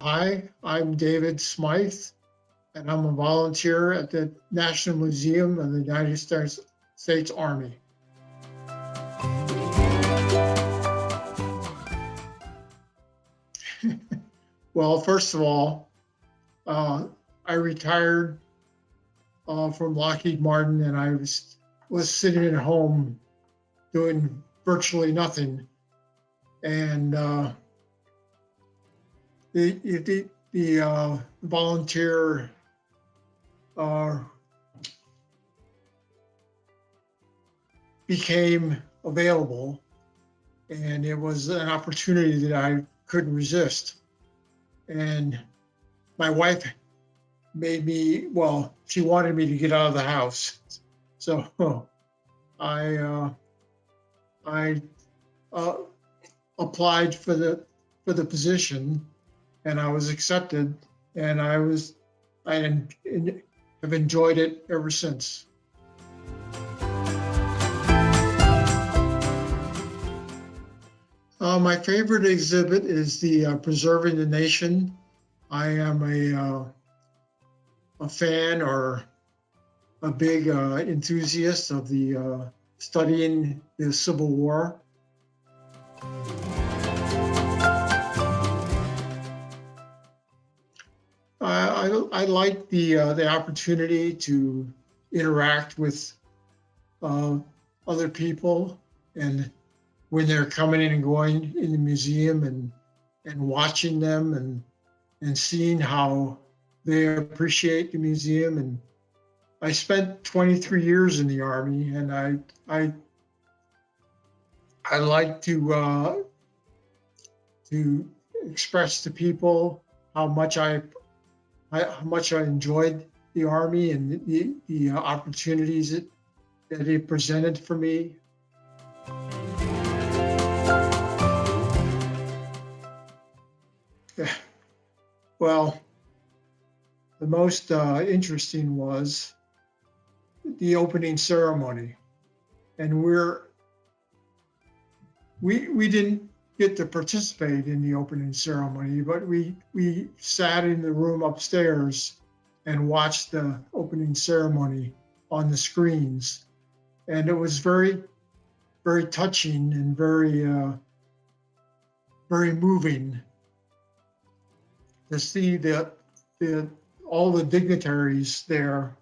Hi, I'm David Smyth, and I'm a volunteer at the National Museum of the United States Army. Well, first of all, I retired from Lockheed Martin, and I was sitting at home doing virtually nothing. And the volunteer became available, and it was an opportunity that I couldn't resist. And my wife she wanted me to get out of the house. So I applied for the position, and I was accepted, and I have enjoyed it ever since. My favorite exhibit is the Preserving the Nation. I am a fan or a big enthusiast of the studying the Civil War. I like the opportunity to interact with other people, and when they're coming in and going in the museum, and watching them and seeing how they appreciate the museum. And I spent 23 years in the Army, and I like to express to people how much I enjoyed the Army and the opportunities that it presented for me. Well, the most interesting was the opening ceremony, and we didn't get to participate in the opening ceremony, but we sat in the room upstairs and watched the opening ceremony on the screens, and it was very, very touching and very moving to see all the dignitaries there,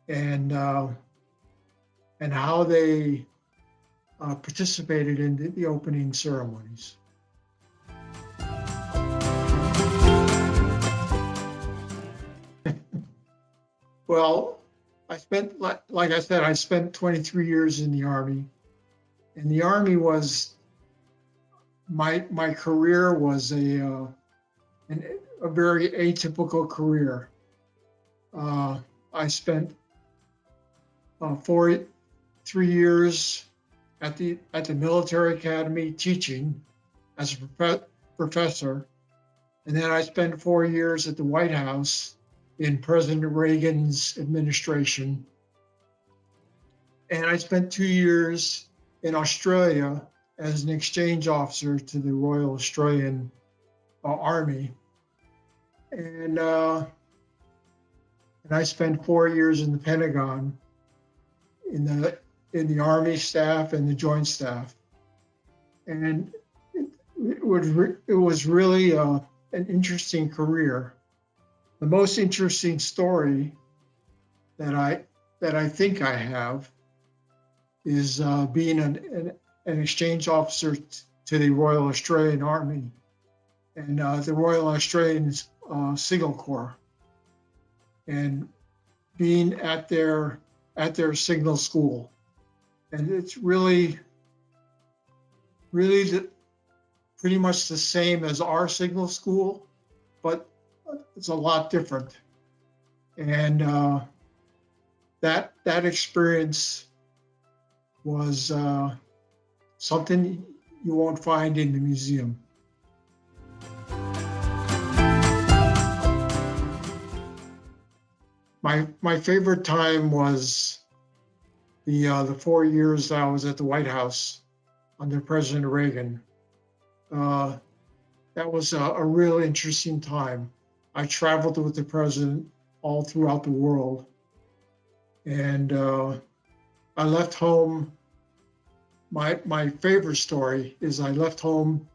and how they participated in the opening ceremonies. Well, like I said, I spent 23 years in the Army, and the Army was my career was a very atypical career. I spent 3 years at the military academy teaching as a professor, and then I spent 4 years at the White House in President Reagan's administration, and I spent 2 years in Australia as an exchange officer to the Royal Australian Army, and I spent 4 years in the Pentagon in the Army staff and the Joint Staff, and it was really an interesting career. The most interesting story that I think I have is being an exchange officer to the Royal Australian Army and the Royal Australian Signal Corps, and being at their signal school. And it's really pretty much the same as our signal school, but it's a lot different. And that experience was something you won't find in the museum. My favorite time was the 4 years that I was at the White House under President Reagan. That was a real interesting time. I traveled with the president all throughout the world, and I left home. My favorite story is I left home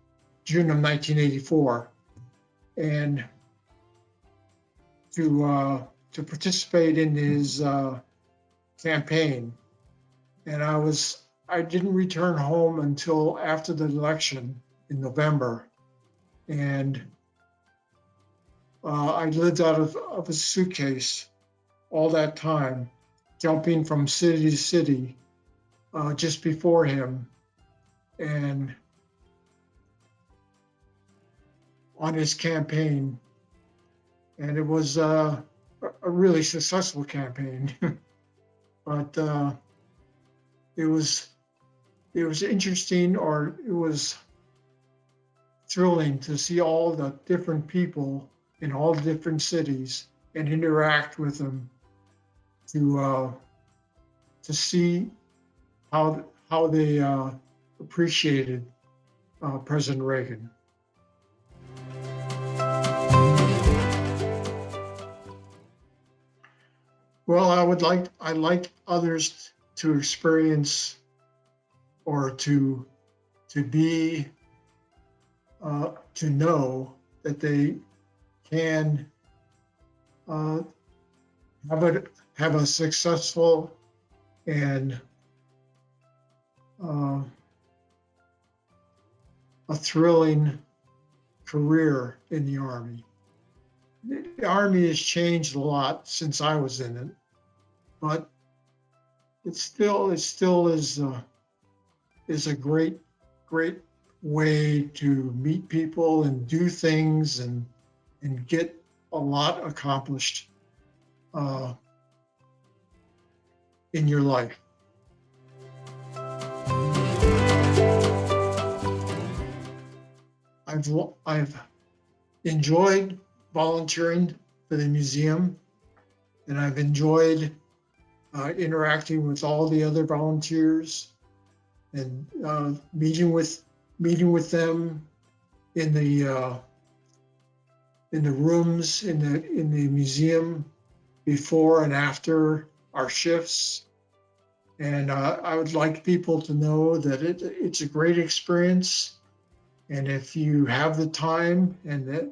June of 1984, and to participate in his campaign. And I didn't return home until after the election in November. And I lived out of a suitcase all that time, jumping from city to city just before him. And on his campaign. And it was a really successful campaign. But it was interesting, or it was thrilling to see all the different people in all the different cities and interact with them to see how they appreciated President Reagan. Well, I'd like others to experience or to be to know that they can have a successful and a thrilling career in the Army. The Army has changed a lot since I was in it, but it still is a great way to meet people and do things and get a lot accomplished in your life. I've enjoyed volunteering for the museum, and I've enjoyed interacting with all the other volunteers and meeting with them in the rooms in the museum before and after our shifts. And I would like people to know that it's a great experience, and if you have the time, and that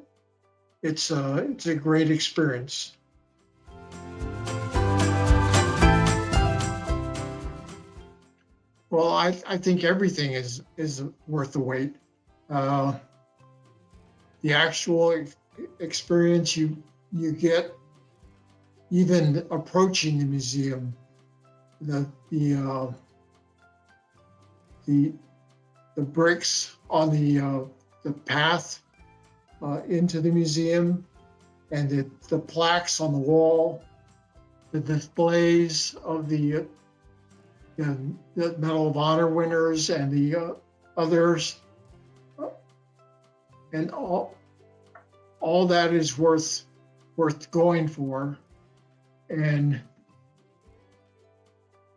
it's a great experience. Well, I think everything is worth the wait. The actual experience you get, even approaching the museum, the bricks on the path into the museum, and the plaques on the wall, the displays of the Medal of Honor winners and the others, and all that is worth going for. And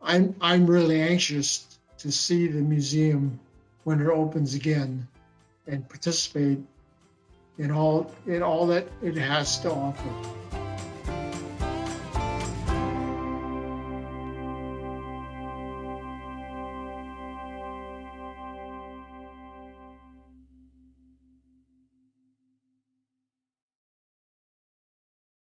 I'm really anxious to see the museum when it opens again and participate in all that it has to offer.